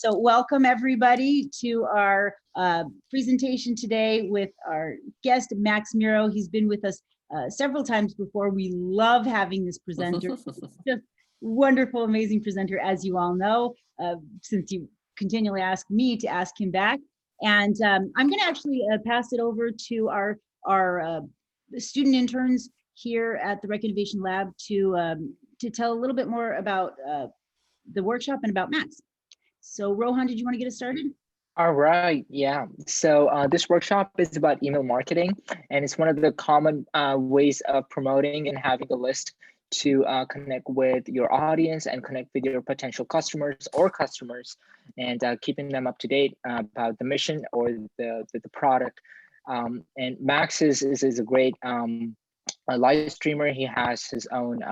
So welcome everybody to our presentation today with our guest, Max Mirho. He's been with us several times before. We love having this presenter. Just wonderful, amazing presenter, as you all know, since you continually ask me to ask him back. And I'm going to actually pass it over to our student interns here at the Rec Innovation Lab to tell a little bit more about the workshop and about Max. So Rohan, did you want to get us started? All right, yeah. So this workshop is about email marketing, and it's one of the common ways of promoting and having a list to connect with your audience and connect with your potential customers and keeping them up to date about the mission or the product. And Max is a great a live streamer. He has his own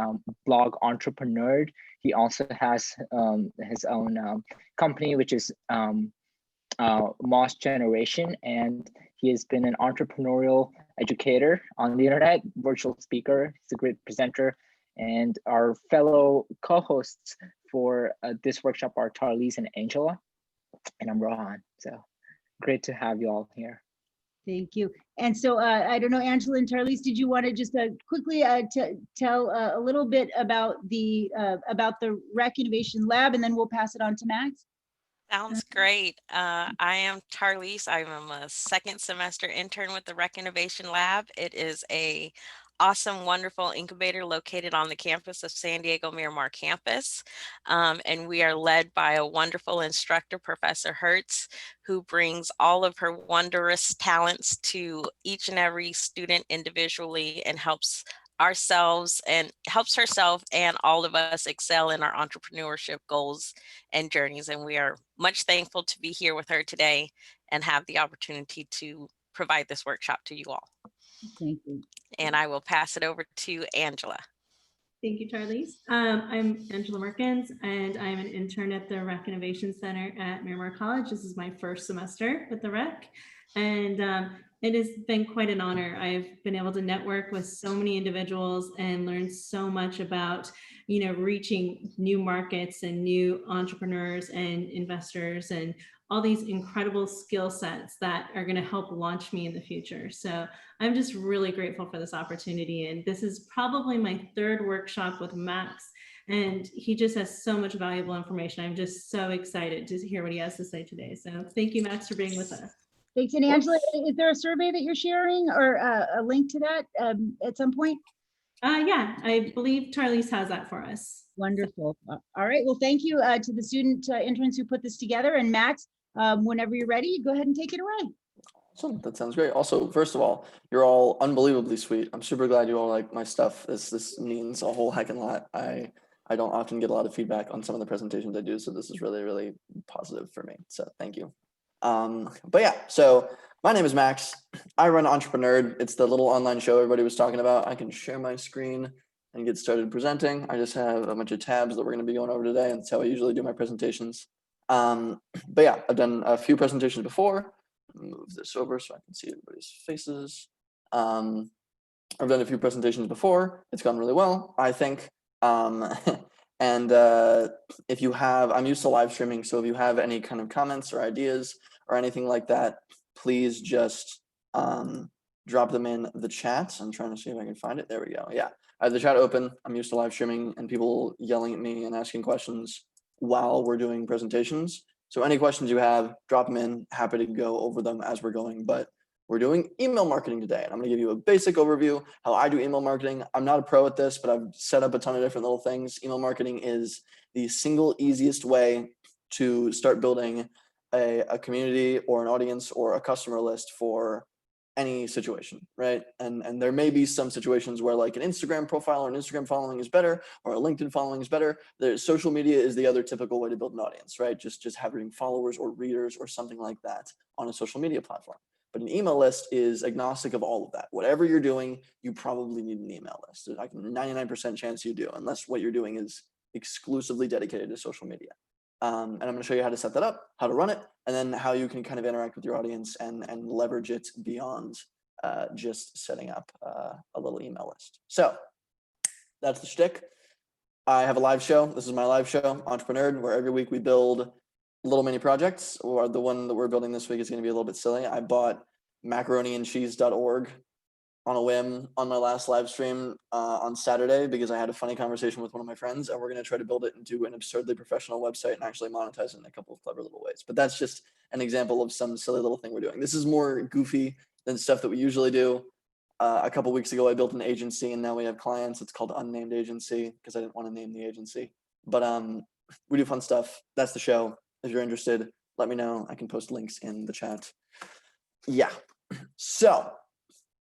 blog, Entrepreneur. He also has his own company, which is Moss Generation, and he has been an entrepreneurial educator on the internet, virtual speaker. He's a great presenter, and our fellow co-hosts for this workshop are Tarlise and Angela, and I'm Rohan. So great to have you all here. Thank you. And so I don't know, Angela and Tarlise, did you want to just quickly tell a little bit about the Rec Innovation Lab, and then we'll pass it on to Max? Sounds great. I am Tarlise. I'm a second semester intern with the Rec Innovation Lab. It is a awesome, wonderful incubator located on the campus of San Diego Miramar campus. And we are led by a wonderful instructor, Professor Hertz, who brings all of her wondrous talents to each and every student individually and helps herself and all of us excel in our entrepreneurship goals and journeys. And we are much thankful to be here with her today and have the opportunity to provide this workshop to you all. Thank you. And I will pass it over to Angela. Thank you, Tarlise. I'm Angela Merkins, and I'm an intern at the Rec Innovation Center at Miramar College. This is my first semester with the Rec, and it has been quite an honor. I've been able to network with so many individuals and learn so much about, reaching new markets and new entrepreneurs and investors and all these incredible skill sets that are going to help launch me in the future. So I'm just really grateful for this opportunity. And this is probably my third workshop with Max, and he just has so much valuable information. I'm just so excited to hear what he has to say today. So thank you, Max, for being with us. Thanks. And Angela, is there a survey that you're sharing or a link to that at some point? Yeah, I believe Tarlise has that for us. Wonderful. All right. Well, thank you to the student interns who put this together. And Max, whenever you're ready, go ahead and take it away. Awesome. That sounds great. Also, first of all, you're all unbelievably sweet. I'm super glad you all like my stuff. This means a whole heckin' lot. I don't often get a lot of feedback on some of the presentations I do, so this is really, really positive for me. So thank you. But yeah, so my name is Max. I run Entrepreneur. It's the little online show everybody was talking about. I can share my screen and get started presenting. I just have a bunch of tabs that we're going to be going over today, and that's how I usually do my presentations. But yeah, I've done a few presentations before. Move this over so I can see everybody's faces. I've done a few presentations before. It's gone really well, I think. And if you have, I'm used to live streaming, so if you have any kind of comments or ideas or anything like that, please just drop them in the chat. I'm trying to see if I can find it. There we go. Yeah, I have the chat open. I'm used to live streaming and people yelling at me and asking questions while we're doing presentations. So any questions you have, drop them in. Happy to go over them as we're going. But we're doing email marketing today, and I'm going to give you a basic overview how I do email marketing. I'm not a pro at this, but I've set up a ton of different little things. Email marketing is the single easiest way to start building a community or an audience or a customer list for any situation, right? And there may be some situations where like an Instagram profile or an Instagram following is better, or a LinkedIn following is better. Social media is the other typical way to build an audience, right? Just having followers or readers or something like that on a social media platform. But an email list is agnostic of all of that. Whatever you're doing, you probably need an email list. There's like a 99% chance you do, unless what you're doing is exclusively dedicated to social media. And I'm going to show you how to set that up, how to run it, and then how you can kind of interact with your audience and leverage it beyond just setting up a little email list. So that's the shtick. I have a live show. This is my live show, Entrepreneur, where every week we build little mini projects, or the one that we're building this week is going to be a little bit silly. I bought macaroniandcheese.org on a whim on my last live stream on Saturday because I had a funny conversation with one of my friends, and we're going to try to build it into an absurdly professional website and actually monetize it in a couple of clever little ways. But that's just an example of some silly little thing we're doing. This is more goofy than stuff that we usually do. A couple weeks ago, I built an agency, and now we have clients. It's called Unnamed Agency because I didn't want to name the agency. But we do fun stuff. That's the show. If you're interested, let me know. I can post links in the chat. Yeah. So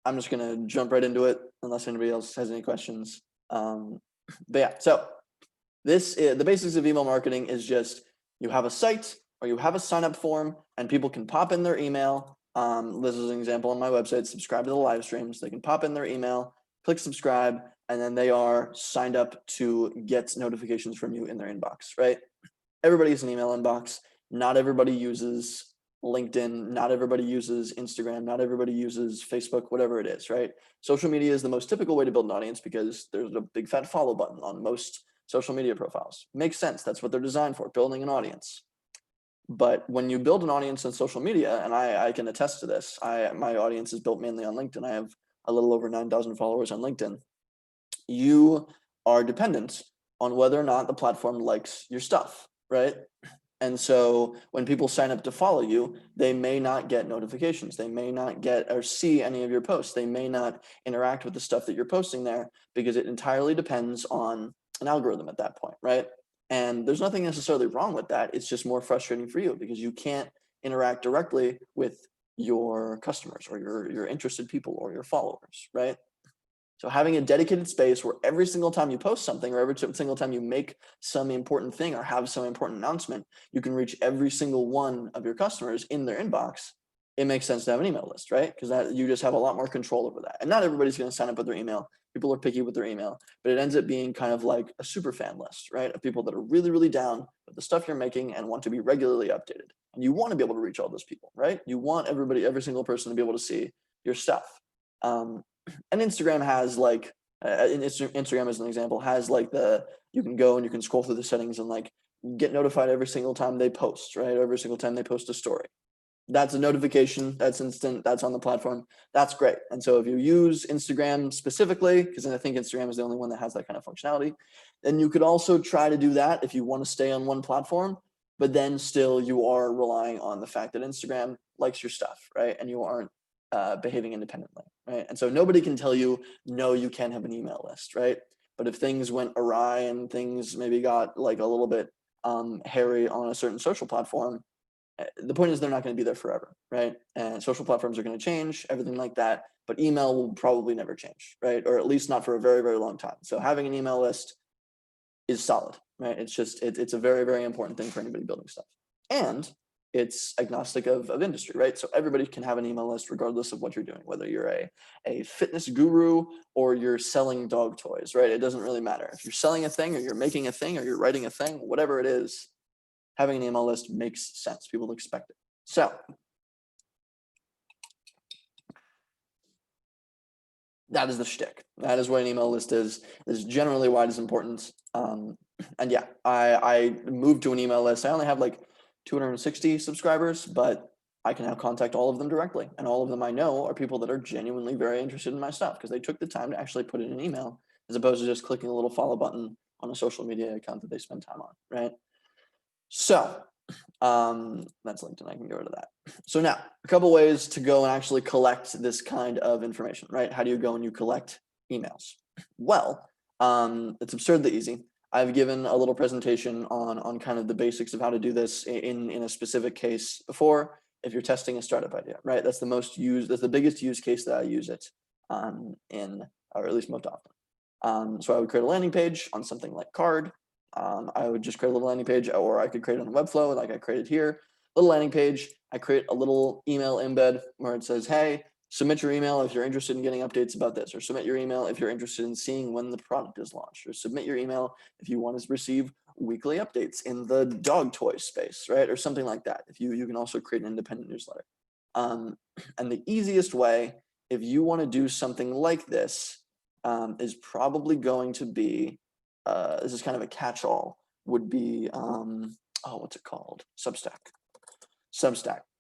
I'm just going to jump right into it unless anybody else has any questions. But yeah, so the basics of email marketing is just you have a site or you have a sign up form and people can pop in their email. This is an example on my website, subscribe to the live streams. They can pop in their email, click subscribe, and then they are signed up to get notifications from you in their inbox, right? Everybody has an email inbox. Not everybody uses LinkedIn, not everybody uses Instagram, not everybody uses Facebook, whatever it is, right? Social media is the most typical way to build an audience because there's a big fat follow button on most social media profiles. Makes sense. That's what they're designed for, building an audience. But when you build an audience on social media, and I can attest to this, my audience is built mainly on LinkedIn. I have a little over 9,000 followers on LinkedIn. You are dependent on whether or not the platform likes your stuff, right? And so when people sign up to follow you, they may not get notifications. They may not get or see any of your posts. They may not interact with the stuff that you're posting there because it entirely depends on an algorithm at that point, right? And there's nothing necessarily wrong with that. It's just more frustrating for you because you can't interact directly with your customers or your interested people or your followers, right? So having a dedicated space where every single time you post something or every single time you make some important thing or have some important announcement, you can reach every single one of your customers in their inbox. It makes sense to have an email list, right? Because that you just have a lot more control over that. And not everybody's going to sign up with their email. People are picky with their email, but it ends up being kind of like a super fan list, right? Of people that are really, really down with the stuff you're making and want to be regularly updated. And you want to be able to reach all those people, right? You want every single person to be able to see your stuff. And Instagram has like, Instagram as an example, has like you can go and you can scroll through the settings and like get notified every single time they post, right? Every single time they post a story. That's a notification, that's instant, that's on the platform, that's great. And so if you use Instagram specifically, because I think Instagram is the only one that has that kind of functionality, then you could also try to do that if you want to stay on one platform, but then still you are relying on the fact that Instagram likes your stuff, right? And you aren't behaving independently, right? And so nobody can tell you, no, you can't have an email list, right? But if things went awry and things maybe got like a little bit hairy on a certain social platform, the point is they're not going to be there forever, right? And social platforms are going to change, everything like that, but email will probably never change, right? Or at least not for a very, very long time. So having an email list is solid, right? It's just, it's a very, very important thing for anybody building stuff. And it's agnostic of industry, right? So everybody can have an email list regardless of what you're doing, whether you're a fitness guru or you're selling dog toys, right? It doesn't really matter. If you're selling a thing or you're making a thing or you're writing a thing, whatever it is, having an email list makes sense. People expect it. So that is the shtick. That is what an email list is. This is generally why it is important. And yeah, I moved to an email list. I only have like 260 subscribers, but I can now contact all of them directly. And all of them I know are people that are genuinely very interested in my stuff because they took the time to actually put in an email as opposed to just clicking a little follow button on a social media account that they spend time on, right? So that's LinkedIn. I can go to that. So now a couple ways to go and actually collect this kind of information, right? How do you go and you collect emails? Well, it's absurdly easy. I've given a little presentation on kind of the basics of how to do this in a specific case before. If you're testing a startup idea, right? That's the biggest use case that I use it in, or at least most often. So I would create a landing page on something like Card. I would just create a little landing page, or I could create it on Webflow like I created here. Little landing page. I create a little email embed where it says, hey, submit your email if you're interested in getting updates about this, or submit your email if you're interested in seeing when the product is launched, or submit your email if you want to receive weekly updates in the dog toy space, right? Or something like that. If you can also create an independent newsletter. And the easiest way, if you want to do something like this, is probably going to be, this is kind of a catch-all, would be what's it called? Substack.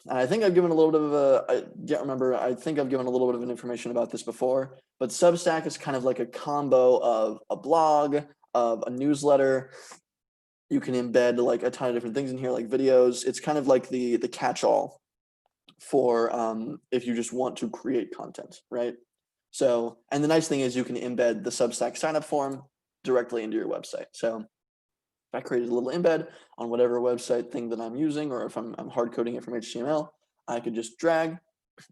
And I think I've given a little bit of I think I've given a little bit of an information about this before, but Substack is kind of like a combo of a blog, of a newsletter. You can embed like a ton of different things in here, like videos. It's kind of like the catch-all for if you just want to create content, right? So, and the nice thing is you can embed the Substack sign-up form directly into your website. So if I created a little embed on whatever website thing that I'm using, or if I'm hard coding it from HTML, I could just drag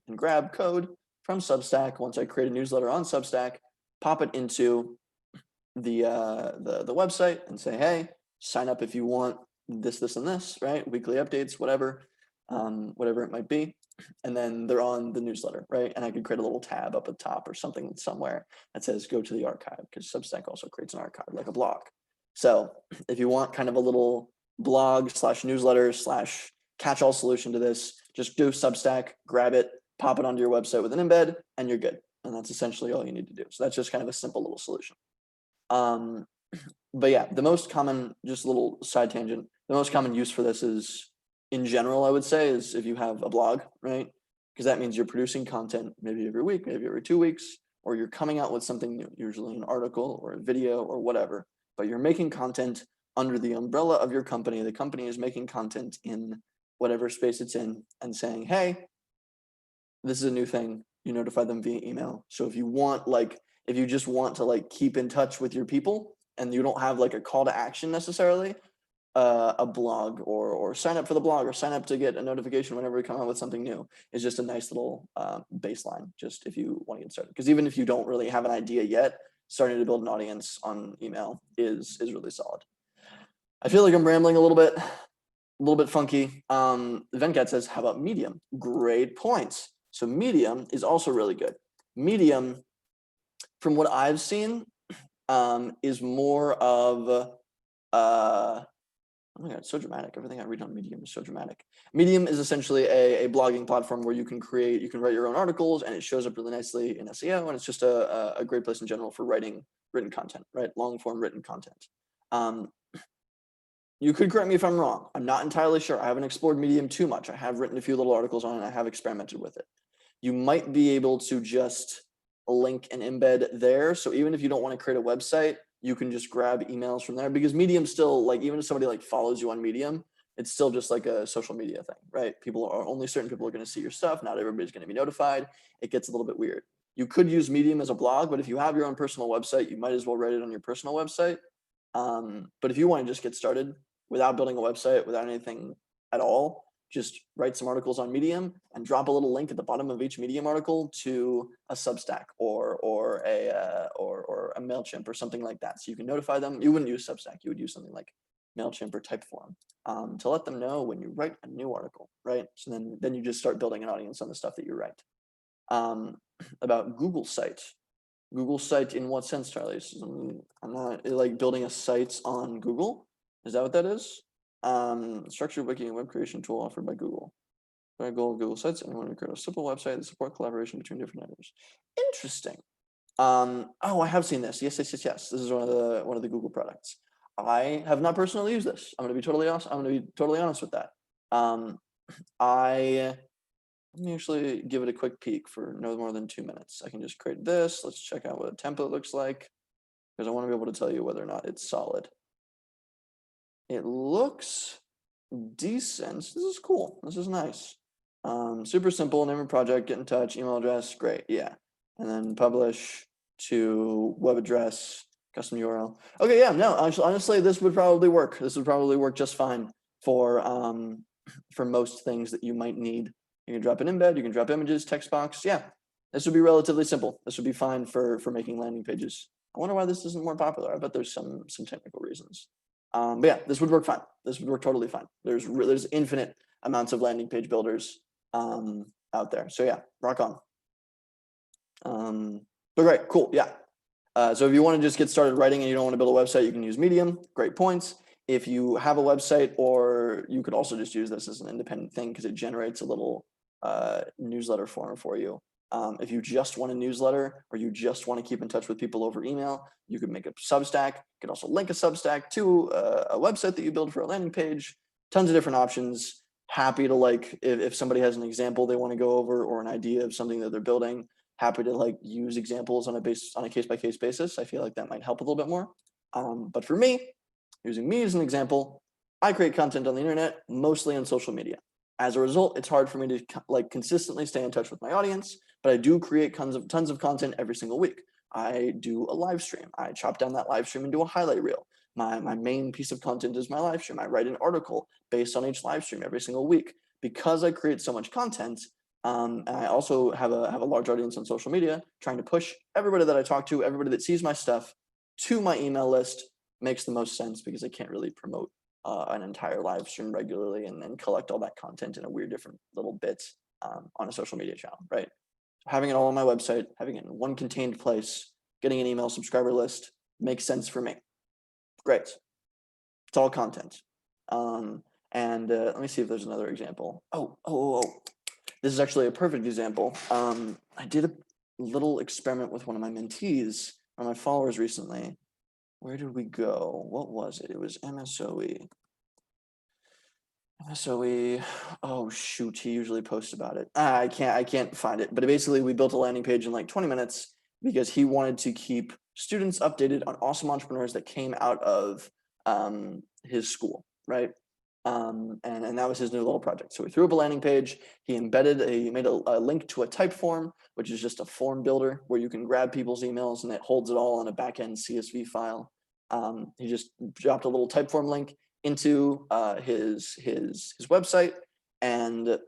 and grab code from Substack. Once I create a newsletter on Substack, pop it into the website and say, hey, sign up if you want this, this, and this, right? Weekly updates, whatever it might be. And then they're on the newsletter, right? And I could create a little tab up at the top or something somewhere that says go to the archive, because Substack also creates an archive like a blog. So if you want kind of a little blog / newsletter / catch-all solution to this, just do Substack, grab it, pop it onto your website with an embed, and you're good. And that's essentially all you need to do. So that's just kind of a simple little solution. But yeah, the most common, just a little side tangent, the most common use for this is, in general, I would say, is if you have a blog, right? Because that means you're producing content maybe every week, maybe every 2 weeks, or you're coming out with something new, usually an article or a video or whatever, but you're making content under the umbrella of your company. The company is making content in whatever space it's in and saying, hey, this is a new thing. You notify them via email. So if you want, like, if you just want to like keep in touch with your people and you don't have like a call to action necessarily, a blog or sign up for the blog or sign up to get a notification whenever we come out with something new is just a nice little baseline, just if you want to get started. Because even if you don't really have an idea yet, starting to build an audience on email is really solid. I feel like I'm rambling a little bit funky. Venkat says, how about Medium? Great points. So Medium is also really good. Medium, from what I've seen, is more of oh my God, it's so dramatic. Everything I read on Medium is so dramatic. Medium is essentially a blogging platform where you can write your own articles, and it shows up really nicely in SEO, and it's just a great place in general for writing written content, right? Long form written content. You could correct me if I'm wrong. I'm not entirely sure. I haven't explored Medium too much. I have written a few little articles on it, and I have experimented with it. You might be able to just link and embed there. So even if you don't want to create a website, you can just grab emails from there, because Medium still, like, even if somebody like follows you on Medium, it's still just like a social media thing, right? Only certain people are going to see your stuff. Not everybody's going to be notified. It gets a little bit weird. You could use Medium as a blog, but if you have your own personal website, you might as well write it on your personal website. But if you want to just get started without building a website, without anything at all, just write some articles on Medium and drop a little link at the bottom of each Medium article to a Substack or a Mailchimp or something like that. So you can notify them. You wouldn't use Substack. You would use something like Mailchimp or Typeform to let them know when you write a new article, right? So then you just start building an audience on the stuff that you write. About Google site. Google site in what sense, Charlie? I'm not like building a site on Google. Is that what that is? Structured wiki and web creation tool offered by Google. By Google Sites, anyone can create a simple website that support collaboration between different editors. Interesting. Oh, I have seen this. Yes. This is one of the Google products. I have not personally used this. I'm going to be totally honest with that. Let me actually give it a quick peek for no more than 2 minutes. I can just create this. Let's check out what a template looks like, because I want to be able to tell you whether or not it's solid. It looks decent. This is cool. This is nice. Super simple. Name of project, get in touch, email address, great. Yeah. And then publish to web address, custom URL. Okay, yeah, no, honestly, this would probably work. This would probably work just fine for most things that you might need. You can drop an embed, you can drop images, text box. Yeah, this would be relatively simple. This would be fine for making landing pages. I wonder why this isn't more popular. I bet there's some technical reasons. But yeah, this would work fine. This would work totally fine. There's infinite amounts of landing page builders out there. So yeah, rock on. But great, cool, yeah. So if you want to just get started writing and you don't want to build a website, you can use Medium. Great points. If you have a website, or you could also just use this as an independent thing, because it generates a little newsletter form for you. If you just want a newsletter, or you just want to keep in touch with people over email, you could make a Substack. You could also link a Substack to a website that you build for a landing page. tons of different options. Happy to like, if somebody has an example they want to go over or an idea of something that they're building, happy to like use examples on a case-by-case basis. I feel like that might help a little bit more. But for me, using me as an example, I create content on the internet, mostly on social media. As a result, it's hard for me to like consistently stay in touch with my audience, but I do create tons of content every single week. I do a live stream. I chop down that live stream into a highlight reel. My main piece of content is my live stream. I write an article based on each live stream every single week. Because I create so much content, and I also have a large audience on social media, trying to push everybody that I talk to, everybody that sees my stuff, to my email list makes the most sense, because I can't really promote an entire live stream regularly and then collect all that content in a weird different little bits on a social media channel, right? Having it all on my website, having it in one contained place, getting an email subscriber list makes sense for me. Great. It's all content. Let me see if there's another example. Oh. This is actually a perfect example. I did a little experiment with one of my mentees or my followers recently. Where did we go? What was it? It was MSOE. Oh shoot, he usually posts about it. I can't find it. But basically we built a landing page in like 20 minutes because he wanted to keep students updated on awesome entrepreneurs that came out of his school, right? And that was his new little project. So we threw up a landing page. He made a link to a Typeform, which is just a form builder where you can grab people's emails and it holds it all in a backend CSV file. He just dropped a little Typeform link into his website, and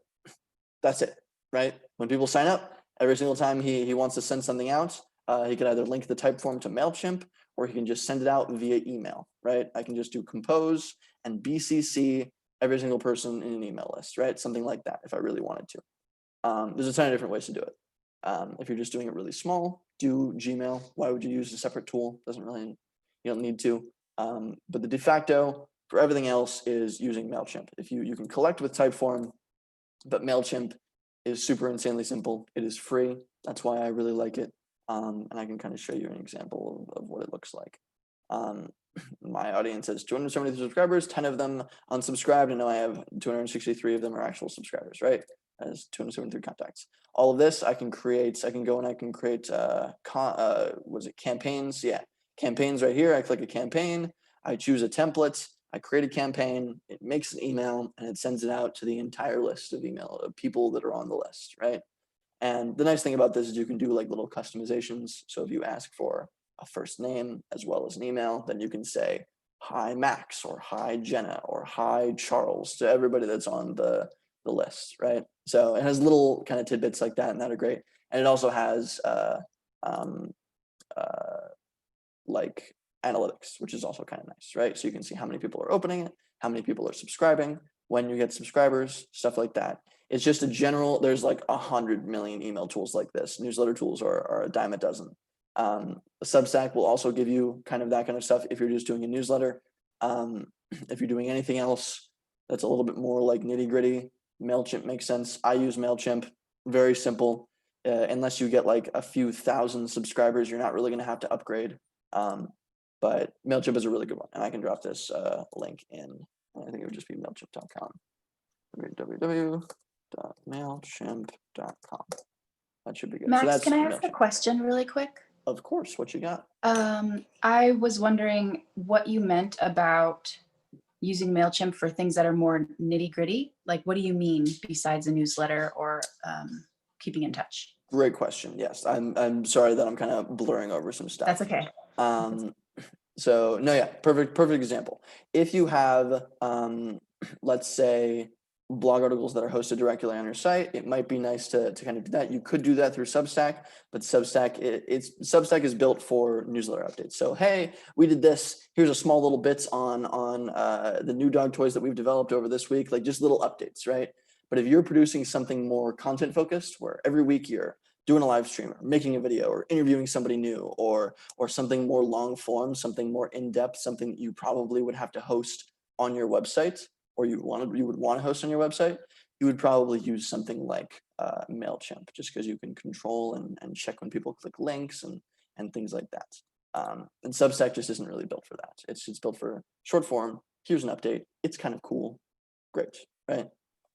that's it, right? When people sign up, every single time he wants to send something out, he can either link the Typeform to Mailchimp, or he can just send it out via email, right? I can just do compose and BCC every single person in an email list, right? Something like that if I really wanted to. There's a ton of different ways to do it. If you're just doing it really small, do Gmail. Why would you use a separate tool? You don't need to. But the de facto for everything else is using Mailchimp. If you can collect with Typeform, but Mailchimp is super insanely simple. It is free. That's why I really like it. And I can kind of show you an example of what it looks like. My audience has 273 subscribers, 10 of them unsubscribed, and now I have 263 of them are actual subscribers, right? As 273 contacts. All of this I can create. I can go and I can create campaigns? Yeah, campaigns right here. I click a campaign. I choose a template. I create a campaign. It makes an email and it sends it out to the entire list of email of people that are on the list, right? And the nice thing about this is you can do like little customizations. So if you ask for a first name as well as an email, then you can say, hi, Max, or hi, Jenna, or hi, Charles, to everybody that's on the list, right? So it has little kind of tidbits like that, and that are great. And it also has like analytics, which is also kind of nice, right? So you can see how many people are opening it, how many people are subscribing, when you get subscribers, stuff like that. It's just a general, there's like 100 million email tools like this. Newsletter tools are a dime a dozen. Substack will also give you kind of that kind of stuff if you're just doing a newsletter. If you're doing anything else that's a little bit more like nitty gritty, Mailchimp makes sense. I use Mailchimp, very simple. Unless you get like a few thousand subscribers, you're not really going to have to upgrade. But Mailchimp is a really good one, and I can drop this link in. I think it would just be mailchimp.com. www.mailchimp.com. That should be good. Max, so that's can I ask Mailchimp. a question really quick? Of course. What you got? I was wondering what you meant about using MailChimp for things that are more nitty gritty. Like, what do you mean besides a newsletter or keeping in touch? Great question. Yes, I'm sorry that I'm kind of blurring over some stuff. That's okay. So no, yeah, perfect example. If you have, let's say, blog articles that are hosted directly on your site, it might be nice to kind of do that. You could do that through Substack, but Substack is built for newsletter updates. So hey, we did this. Here's a small little bits on the new dog toys that we've developed over this week, like just little updates, right? But if you're producing something more content focused, where every week you're doing a live stream or making a video or interviewing somebody new or something more long form, something more in-depth, something you probably would have to host on your website, or you would want to host on your website, you would probably use something like Mailchimp, just because you can control and check when people click links and things like that. And Substack just isn't really built for that. It's built for short form. Here's an update. It's kind of cool. great, right?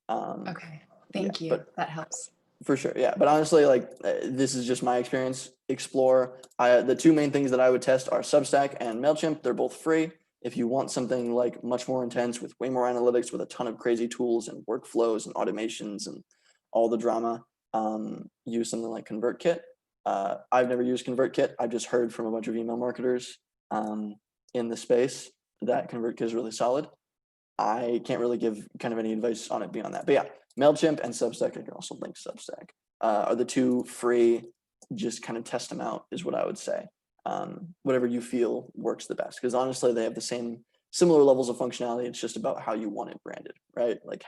Okay, thank you. But That helps. for sure, yeah. But honestly, like this is just my experience. Explore. The two main things that I would test are Substack and Mailchimp. They're both free. If you want something like much more intense with way more analytics, with a ton of crazy tools and workflows and automations and all the drama, use something like ConvertKit. I've never used ConvertKit. I've just heard from a bunch of email marketers in the space that ConvertKit is really solid. I can't really give kind of any advice on it beyond that. But yeah, Mailchimp and Substack, I can also link Substack, are the two free, just kind of test them out is what I would say. Whatever you feel works the best, because honestly, they have the similar levels of functionality. It's just about how you want it branded, right? Like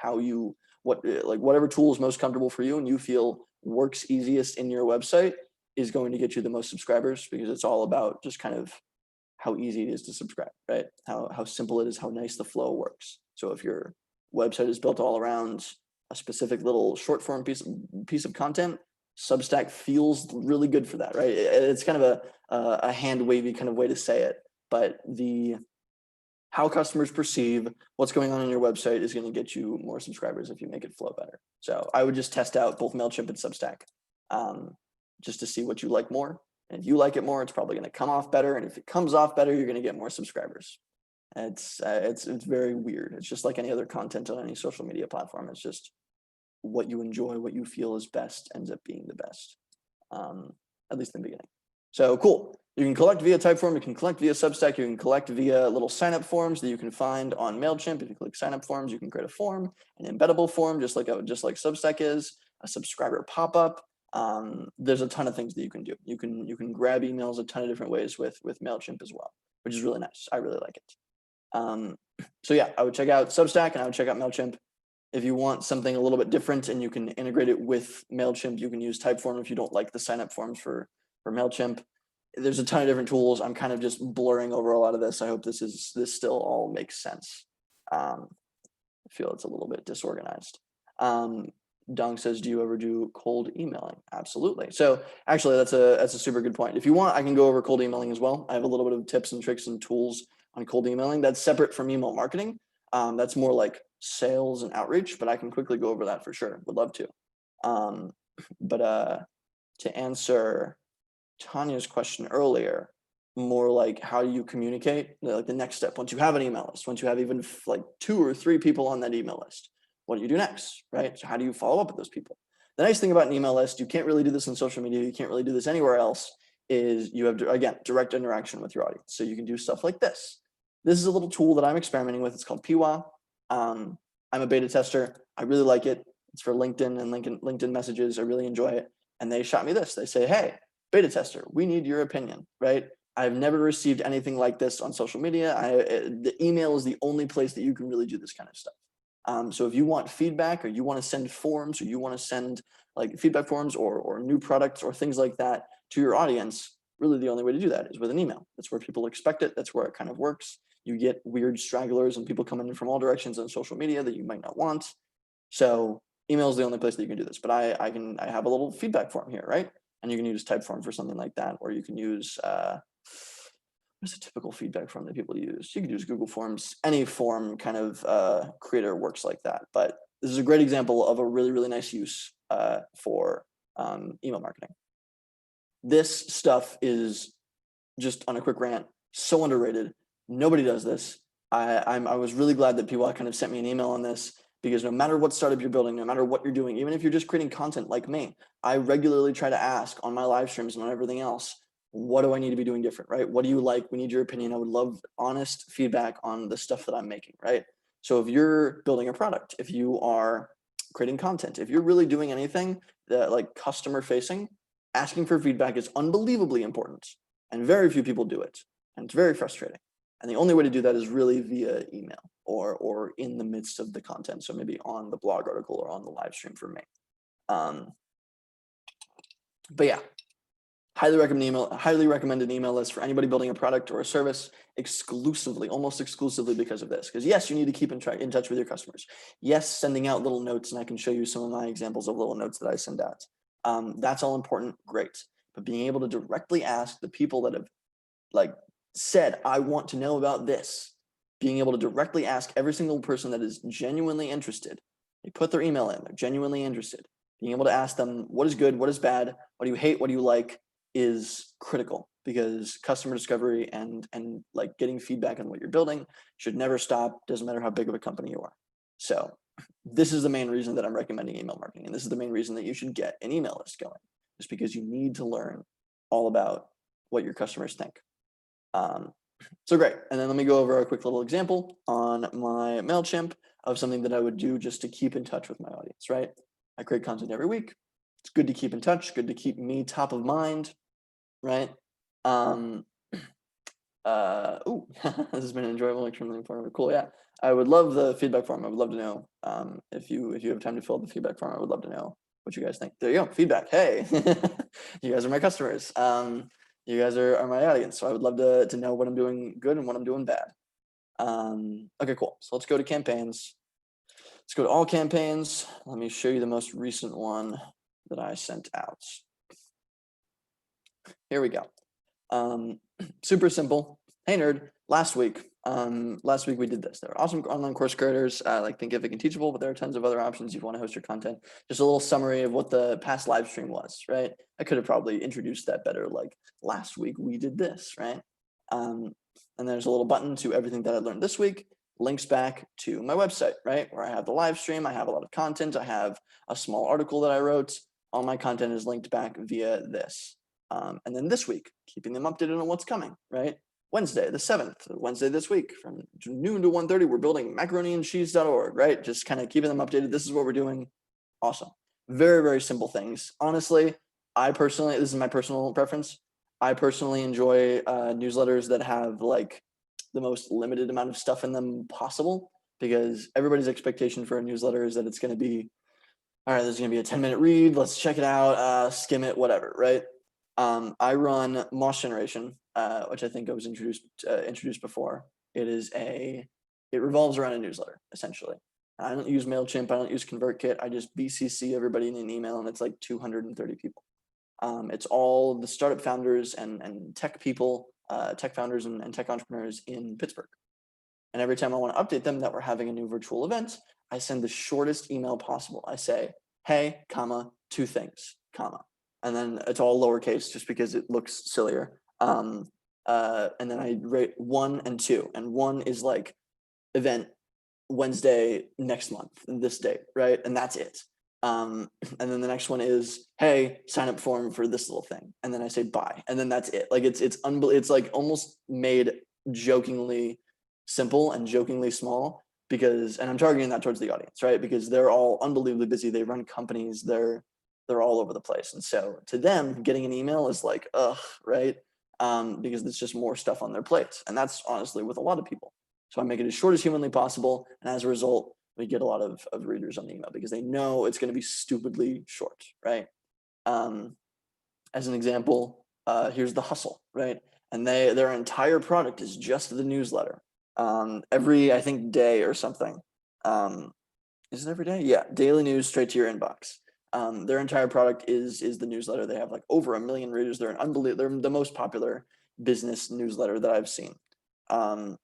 whatever tool is most comfortable for you and you feel works easiest in your website is going to get you the most subscribers, because it's all about just kind of how easy it is to subscribe, right? How simple it is, how nice the flow works. So if your website is built all around a specific little short form piece of content, Substack feels really good for that, right? It's kind of a hand wavy kind of way to say it, but how customers perceive what's going on in your website is going to get you more subscribers if you make it flow better. So I would just test out both Mailchimp and Substack just to see what you like more. And if you like it more, it's probably going to come off better. And if it comes off better, you're going to get more subscribers. It's very weird. It's just like any other content on any social media platform. It's just what you enjoy, what you feel is best ends up being the best, at least in the beginning. So cool. You can collect via Typeform. You can collect via Substack. You can collect via little sign-up forms that you can find on Mailchimp. If you click sign-up forms, you can create a form, an embeddable form, just like Substack is, a subscriber pop-up. There's a ton of things that you can do. You can grab emails a ton of different ways with Mailchimp as well, which is really nice. I really like it. So yeah, I would check out Substack and I would check out Mailchimp. If you want something a little bit different and you can integrate it with Mailchimp, you can use Typeform if you don't like the sign-up forms for Mailchimp. There's a ton of different tools. I'm kind of just blurring over a lot of this. I hope this still all makes sense. I feel it's a little bit disorganized. Dong says, do you ever do cold emailing? Absolutely. So actually, that's a super good point. If you want, I can go over cold emailing as well. I have a little bit of tips and tricks and tools on cold emailing. That's separate from email marketing. That's more like sales and outreach, but I can quickly go over that for sure. Would love to. But to answer Tanya's question earlier, more like how do you communicate, like the next step, once you have an email list, once you have even like 2 or 3 people on that email list, what do you do next, right? So how do you follow up with those people? The nice thing about an email list, you can't really do this on social media, you can't really do this anywhere else, is you have, again, direct interaction with your audience. So you can do stuff like this. This is a little tool that I'm experimenting with. It's called PWA. I'm a beta tester. I really like it. It's for LinkedIn and LinkedIn messages. I really enjoy it. And they shot me this. They say, hey, beta tester, we need your opinion, right? I've never received anything like this on social media. The email is the only place that you can really do this kind of stuff. So if you want feedback, or you want to send forms, or you want to send like feedback forms or new products or things like that to your audience, really the only way to do that is with an email. That's where people expect it. That's where it kind of works. You get weird stragglers and people coming in from all directions on social media that you might not want. So email is the only place that you can do this. But I have a little feedback form here, right? And you can use Typeform for something like that, or you can use what's a typical feedback form that people use? You can use Google Forms. Any form kind of creator works like that. But this is a great example of a really, really nice use for email marketing. This stuff is, just on a quick rant, so underrated. Nobody does this. I was really glad that people kind of sent me an email on this, because no matter what startup you're building, no matter what you're doing, even if you're just creating content like me, I regularly try to ask on my live streams and on everything else, what do I need to be doing different, right? What do you like? We need your opinion. I would love honest feedback on the stuff that I'm making, right? So if you're building a product, if you are creating content, if you're really doing anything that like customer facing, asking for feedback is unbelievably important, and very few people do it, and it's very frustrating. And the only way to do that is really via email or in the midst of the content. So maybe on the blog article or on the live stream for me. But yeah, highly recommend an email list for anybody building a product or a service exclusively, almost exclusively because of this. Because yes, you need to keep in touch with your customers. Yes, sending out little notes, and I can show you some of my examples of little notes that I send out. That's all important, great. But being able to directly ask the people that have like said, I want to know about this, being able to directly ask every single person that is genuinely interested. They put their email in, they're genuinely interested. Being able to ask them what is good, what is bad, what do you hate, what do you like is critical, because customer discovery and like getting feedback on what you're building should never stop. Doesn't matter how big of a company you are. So this is the main reason that I'm recommending email marketing. And this is the main reason that you should get an email list going, just because you need to learn all about what your customers think. So great. And then let me go over a quick little example on my Mailchimp of something that I would do just to keep in touch with my audience, right? I create content every week. It's good to keep in touch, good to keep me top of mind, right? This has been enjoyable, extremely informative. Cool, yeah. I would love the feedback form. I would love to know if you have time to fill out the feedback form. I would love to know what you guys think. There you go, feedback. Hey, you guys are my customers. You guys are my audience. So I would love to know what I'm doing good and what I'm doing bad. Okay, cool. So let's go to campaigns. Let's go to all campaigns. Let me show you the most recent one that I sent out. Here we go. Super simple. Hey nerd, last week we did this. There are awesome online course creators like Thinkific and Teachable, but there are tons of other options if you want to host your content. Just a little summary of what the past live stream was, right? I could have probably introduced that better, like last week we did this, right? And there's a little button to everything that I learned this week, links back to my website, right? Where I have the live stream, I have a lot of content, I have a small article that I wrote. All my content is linked back via this. And then this week, keeping them updated on what's coming, right? Wednesday, the 7th, Wednesday this week, from noon to 1:30, we're building macaroniandcheese.org, right? Just kind of keeping them updated. This is what we're doing. Awesome. Very, very simple things. Honestly, this is my personal preference. I personally enjoy newsletters that have like the most limited amount of stuff in them possible, because everybody's expectation for a newsletter is that it's going to be, all right, there's going to be a 10-minute read. Let's check it out, skim it, whatever, right? I run Moss Generation, which I think I was introduced before. It revolves around a newsletter, essentially. I don't use Mailchimp, I don't use ConvertKit, I just BCC everybody in an email, and it's like 230 people. It's all the startup founders and tech people, tech founders and tech entrepreneurs in Pittsburgh. And every time I want to update them that we're having a new virtual event, I send the shortest email possible. I say, hey, comma, 2 things, comma. And then it's all lowercase just because it looks sillier. And then I rate 1 and 2. And 1 is like event Wednesday next month, this date, right? And that's it. And then the next one is, hey, sign up form for this little thing. And then I say bye. And then that's it. Like it's like almost made jokingly simple and jokingly small, and I'm targeting that towards the audience, right? Because they're all unbelievably busy. They run companies, they're all over the place. And so to them, getting an email is like, ugh, right? Because it's just more stuff on their plates. And that's honestly with a lot of people. So I make it as short as humanly possible. And as a result, we get a lot of readers on the email because they know it's going to be stupidly short, right? As an example, here's The Hustle, right? And their entire product is just the newsletter. Every, I think, day or something. Is it every day? Yeah, daily news straight to your inbox. Their entire product is the newsletter. They have like over 1 million readers. They're the most popular business newsletter that I've seen. And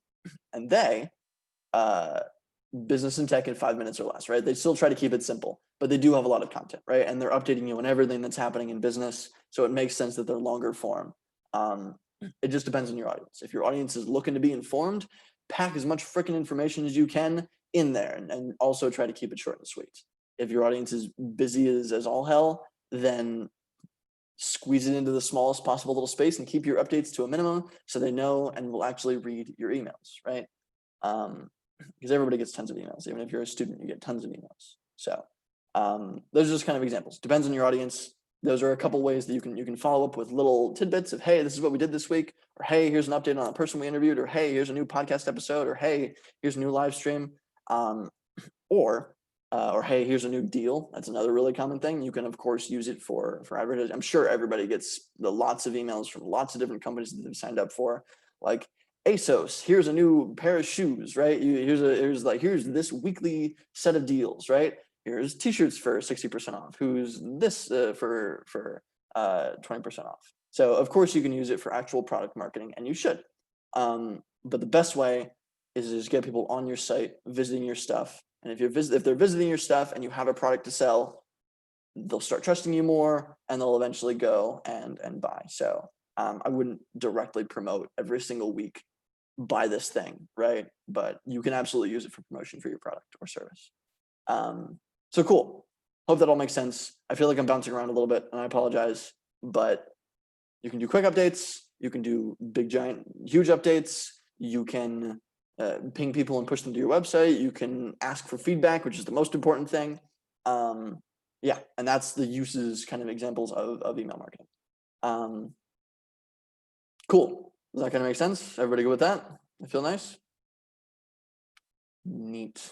they, business and tech in 5 minutes or less, right? They still try to keep it simple, but they do have a lot of content, right? And they're updating you on everything that's happening in business. So it makes sense that they're longer form. It just depends on your audience. If your audience is looking to be informed, pack as much freaking information as you can in there, and also try to keep it short and sweet. If your audience is busy as all hell, then squeeze it into the smallest possible little space and keep your updates to a minimum so they know and will actually read your emails, right? Because everybody gets tons of emails. Even if you're a student, you get tons of emails. So those are just kind of examples. Depends on your audience. Those are a couple ways that you can follow up with little tidbits of, hey, this is what we did this week, or hey, here's an update on a person we interviewed, or hey, here's a new podcast episode, or hey, here's a new live stream, or hey, here's a new deal. That's another really common thing. You can, of course, use it for advertising. I'm sure everybody gets lots of emails from lots of different companies that they've signed up for, like ASOS, here's a new pair of shoes, right? Here's this weekly set of deals, right? Here's t-shirts for 60% off. Who's this for 20% off? So of course you can use it for actual product marketing, and you should. But the best way is just get people on your site, visiting your stuff. And if they're visiting your stuff and you have a product to sell, they'll start trusting you more and they'll eventually go and buy. So I wouldn't directly promote every single week, buy this thing, right? But you can absolutely use it for promotion for your product or service. So cool. Hope that all makes sense. I feel like I'm bouncing around a little bit and I apologize, but you can do quick updates. You can do big, giant, huge updates. You can ping people and push them to your website. You can ask for feedback, which is the most important thing. Yeah, and that's the uses, kind of examples of email marketing. Cool. Does that kind of make sense? Everybody good with that? I feel nice? Neat.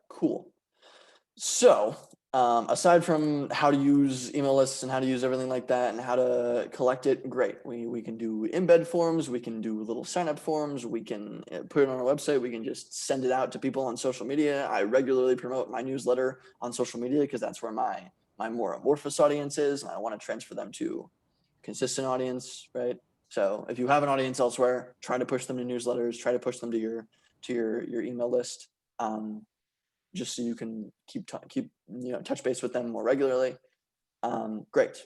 Cool. So aside from how to use email lists and how to use everything like that and how to collect it, great. We can do embed forms, we can do little sign up forms, we can put it on our website, we can just send it out to people on social media. I regularly promote my newsletter on social media because that's where my more amorphous audience is, and I want to transfer them to consistent audience, right? So if you have an audience elsewhere, try to push them to newsletters, try to push them to your email list. Just so you can keep touch base with them more regularly. Great.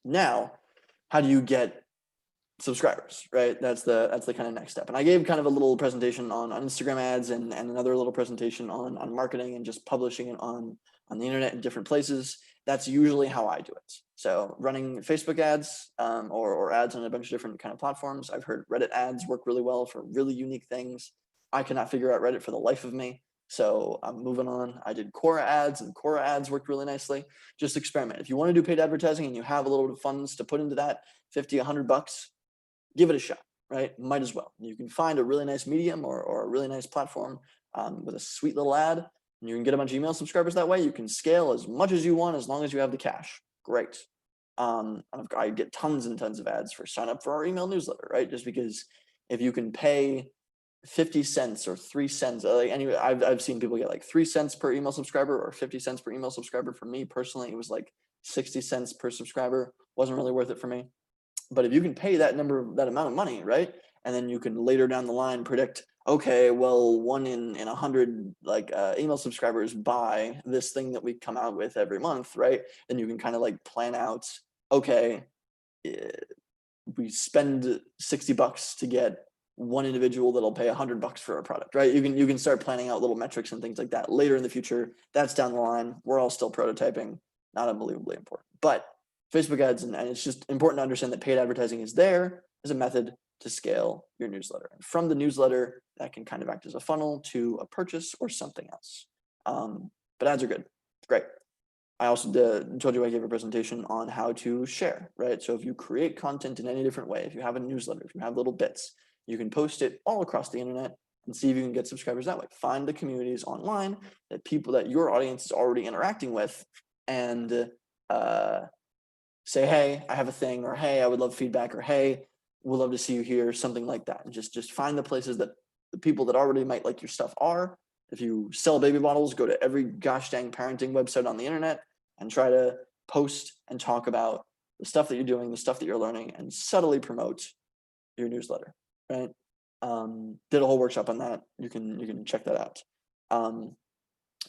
Now, how do you get subscribers, right? That's the kind of next step. And I gave kind of a little presentation on Instagram ads and another little presentation on marketing and just publishing it on the internet in different places. That's usually how I do it. So running Facebook ads or ads on a bunch of different kind of platforms. I've heard Reddit ads work really well for really unique things. I cannot figure out Reddit for the life of me. So I'm moving on. I did Quora ads, and Quora ads worked really nicely. Just experiment. If you want to do paid advertising and you have a little bit of funds to put into that, 50, $100, give it a shot, right? Might as well. You can find a really nice medium or a really nice platform with a sweet little ad, and you can get a bunch of email subscribers that way. You can scale as much as you want as long as you have the cash. Great. I get tons and tons of ads for sign up for our email newsletter, right? Just because if you can pay 50 cents or 3 cents, anyway, I've seen people get like 3 cents per email subscriber or 50 cents per email subscriber. For me personally, it was like 60 cents per subscriber. Wasn't really worth it for me. But if you can pay that amount of money, right? And then you can later down the line predict, okay, well, 1 in 100 email subscribers buy this thing that we come out with every month, right? Then you can kind of like plan out, okay, we spend $60 to get one individual that'll pay $100 for a product, right? You can start planning out little metrics and things like that later in the future. That's down the line. We're all still prototyping, not unbelievably important. But Facebook ads, and it's just important to understand that paid advertising is there as a method to scale your newsletter. And from the newsletter, that can kind of act as a funnel to a purchase or something else. But ads are good. Great. I also told you I gave a presentation on how to share, right? So if you create content in any different way, if you have a newsletter, if you have little bits, you can post it all across the internet and see if you can get subscribers that way. Find the communities online that people that your audience is already interacting with and say, hey, I have a thing, or hey, I would love feedback, or hey, we'd love to see you here, something like that. And just find the places that the people that already might like your stuff are. If you sell baby bottles, go to every gosh dang parenting website on the internet and try to post and talk about the stuff that you're doing, the stuff that you're learning, and subtly promote your newsletter, right? Did a whole workshop on that. You can check that out.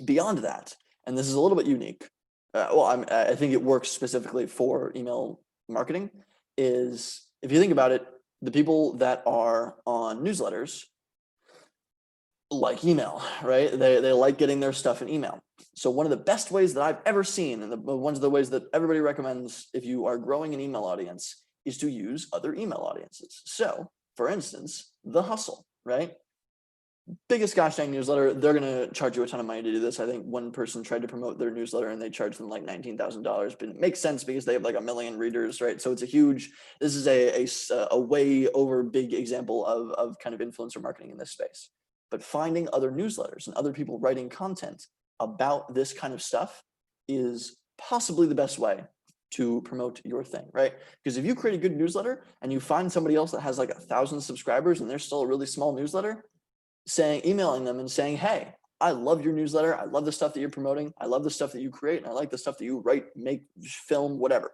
Beyond that, and this is a little bit unique, I think it works specifically for email marketing, is if you think about it, the people that are on newsletters like email, right? They like getting their stuff in email. So one of the best ways that I've ever seen, and one of the ways that everybody recommends if you are growing an email audience, is to use other email audiences. So for instance, The Hustle, right? Biggest gosh dang newsletter. They're going to charge you a ton of money to do this. I think one person tried to promote their newsletter and they charged them like $19,000, but it makes sense because they have like 1 million readers, right? So it's this is a way over big example of kind of influencer marketing in this space. But finding other newsletters and other people writing content about this kind of stuff is possibly the best way to promote your thing, right? Because if you create a good newsletter and you find somebody else that has like 1,000 subscribers and they're still a really small newsletter, emailing them and saying, hey, I love your newsletter. I love the stuff that you're promoting. I love the stuff that you create. And I like the stuff that you write, make, film, whatever.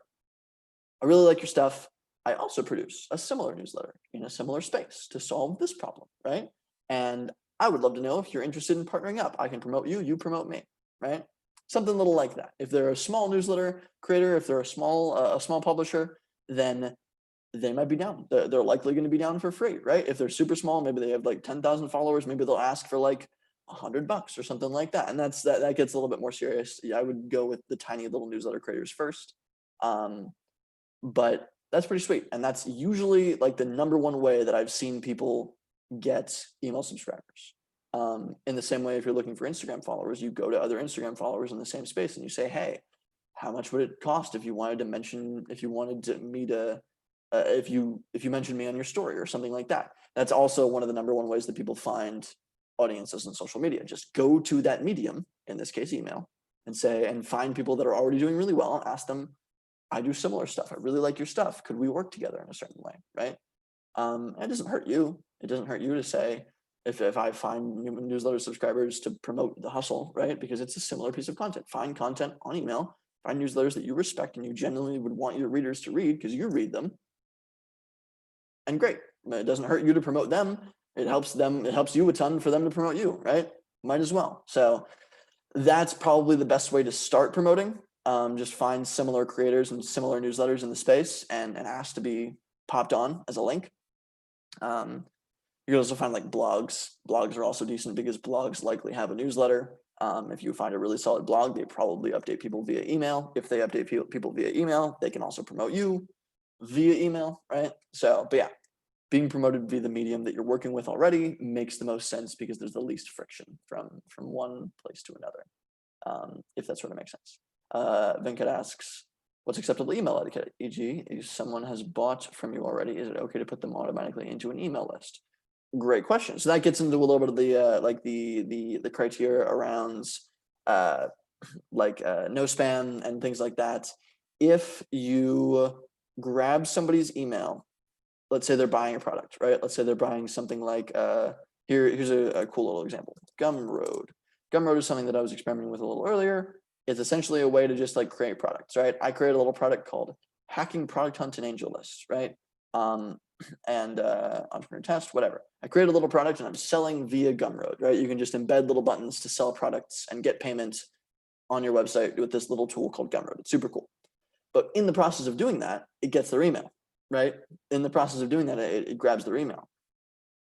I really like your stuff. I also produce a similar newsletter in a similar space to solve this problem, right? And I would love to know if you're interested in partnering up. I can promote you, you promote me, right? Something little like that. If they're a small newsletter creator, if they're a small publisher, then they might be down. They're likely going to be down for free, right? If they're super small, maybe they have like 10,000 followers, maybe they'll ask for like $100 or something like that. And that gets a little bit more serious. Yeah, I would go with the tiny little newsletter creators first. But that's pretty sweet. And that's usually like the #1 way that I've seen people get email subscribers. In the same way, if you're looking for Instagram followers, you go to other Instagram followers in the same space and you say, hey, how much would it cost if you wanted if you mentioned me on your story or something like that? That's also one of the #1 ways that people find audiences on social media. Just go to that medium, in this case, email, and find people that are already doing really well and ask them, I do similar stuff. I really like your stuff. Could we work together in a certain way, right? It doesn't hurt you. It doesn't hurt you to say, if I find newsletter subscribers, to promote the hustle, right? Because it's a similar piece of content. Find content on email, find newsletters that you respect and you genuinely would want your readers to read because you read them. And great, it doesn't hurt you to promote them. It helps you a ton for them to promote you, right? Might as well. So that's probably the best way to start promoting. Just find similar creators and similar newsletters in the space and ask to be popped on as a link. You can also find like blogs. Blogs are also decent because blogs likely have a newsletter. If you find a really solid blog, they probably update people via email. If they update people via email, they can also promote you via email, right? So, but yeah, being promoted via the medium that you're working with already makes the most sense because there's the least friction from one place to another, if that sort of makes sense. Venkat asks, what's acceptable email etiquette? E.g., if someone has bought from you already, is it okay to put them automatically into an email list? Great question. So that gets into a little bit of the criteria around no spam and things like that. If you grab somebody's email, let's say they're buying a product, right? Let's say they're buying something like here's a cool little example. Gumroad. Gumroad is something that I was experimenting with a little earlier. It's essentially a way to just like create products, right? I created a little product called Hacking Product Hunt and Angel Lists, right? Entrepreneur Test, whatever. I created a little product and I'm selling via Gumroad, right? You can just embed little buttons to sell products and get payment on your website with this little tool called Gumroad. It's super cool. But in the process of doing that, it gets their email, right? In the process of doing that, it grabs their email.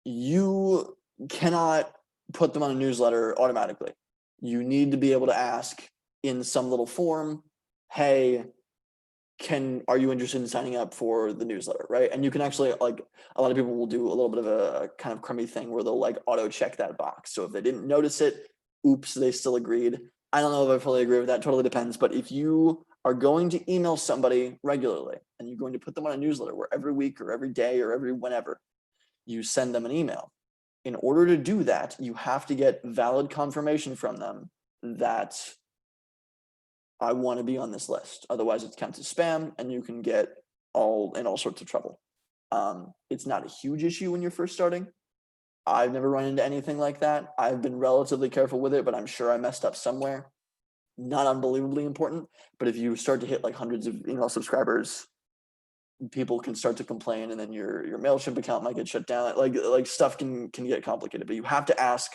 You cannot put them on a newsletter automatically. You need to be able to ask in some little form, hey, are you interested in signing up for the newsletter, right? And you can actually, like, a lot of people will do a little bit of a kind of crummy thing where they'll like auto check that box. So if they didn't notice it, oops, they still agreed. I don't know if I fully agree with that, totally depends. But if you are going to email somebody regularly and you're going to put them on a newsletter where every week or every day or every whenever you send them an email, in order to do that, you have to get valid confirmation from them that I want to be on this list. Otherwise, it counts as spam and you can get in all sorts of trouble. It's not a huge issue when you're first starting. I've never run into anything like that. I've been relatively careful with it, but I'm sure I messed up somewhere. Not unbelievably important, but if you start to hit like hundreds of email subscribers, people can start to complain, and then your Mailchimp account might get shut down. Like stuff can get complicated, but you have to ask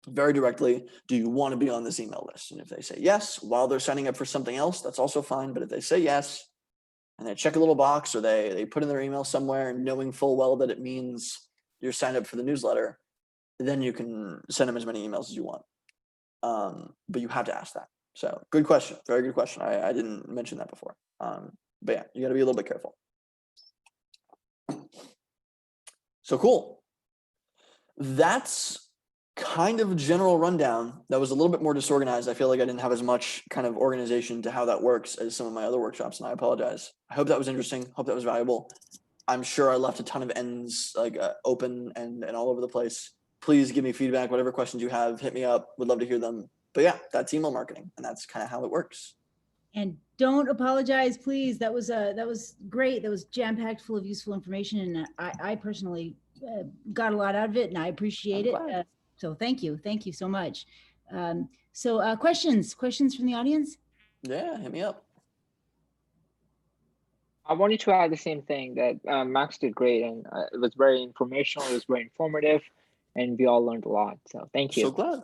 very directly, do you want to be on this email list? And if they say yes, while they're signing up for something else, that's also fine. But if they say yes, and they check a little box or they put in their email somewhere, knowing full well that it means you're signed up for the newsletter, then you can send them as many emails as you want. But you have to ask that. So good question. Very good question. I didn't mention that before. But yeah, you got to be a little bit careful. So cool. That's kind of a general rundown. That was a little bit more disorganized. I feel like I didn't have as much kind of organization to how that works as some of my other workshops, and I apologize. I hope that was interesting. Hope that was valuable. I'm sure I left a ton of ends like open and all over the place. Please give me feedback. Whatever questions you have, hit me up. Would love to hear them. But yeah, that's email marketing, and that's kind of how it works. And don't apologize, please. That was great. That was jam-packed full of useful information, and I personally got a lot out of it, and I appreciate it. So thank you so much. Questions from the audience? Yeah, hit me up. I wanted to add the same thing that Max did great, and it was very informational. It was very informative, and we all learned a lot. So thank you. So glad.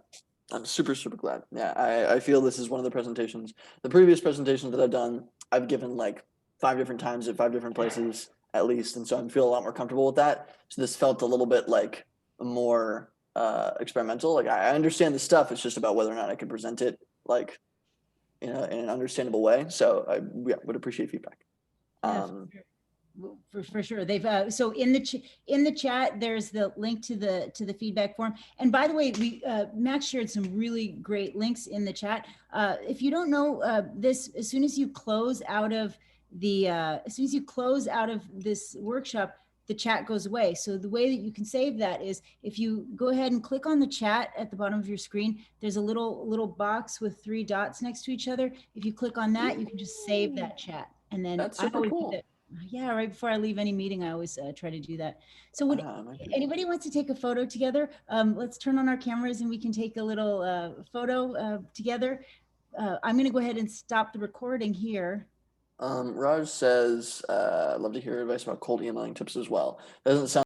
I'm super, super glad. Yeah, I feel this is one of the presentations. The previous presentations that I've done, I've given like 5 different times at 5 different places at least. And so I feel a lot more comfortable with that. So this felt a little bit like more experimental. Like I understand the stuff. It's just about whether or not I can present it like in an understandable way. So I would appreciate feedback. Yeah, for sure. They've so in the chat there's the link to the feedback form. And by the way, we Max shared some really great links in the chat. If you don't know this, as soon as you close out of this workshop, the chat goes away. So the way that you can save that is if you go ahead and click on the chat at the bottom of your screen, there's a little box with 3 dots next to each other. If you click on that, you can just save that chat. And then That's super cool. Yeah, right before I leave any meeting, I always try to do that. So would anybody wants to take a photo together? Let's turn on our cameras and we can take a little photo together. I'm going to go ahead and stop the recording here. Raj says, I'd love to hear advice about cold emailing tips as well. Doesn't sound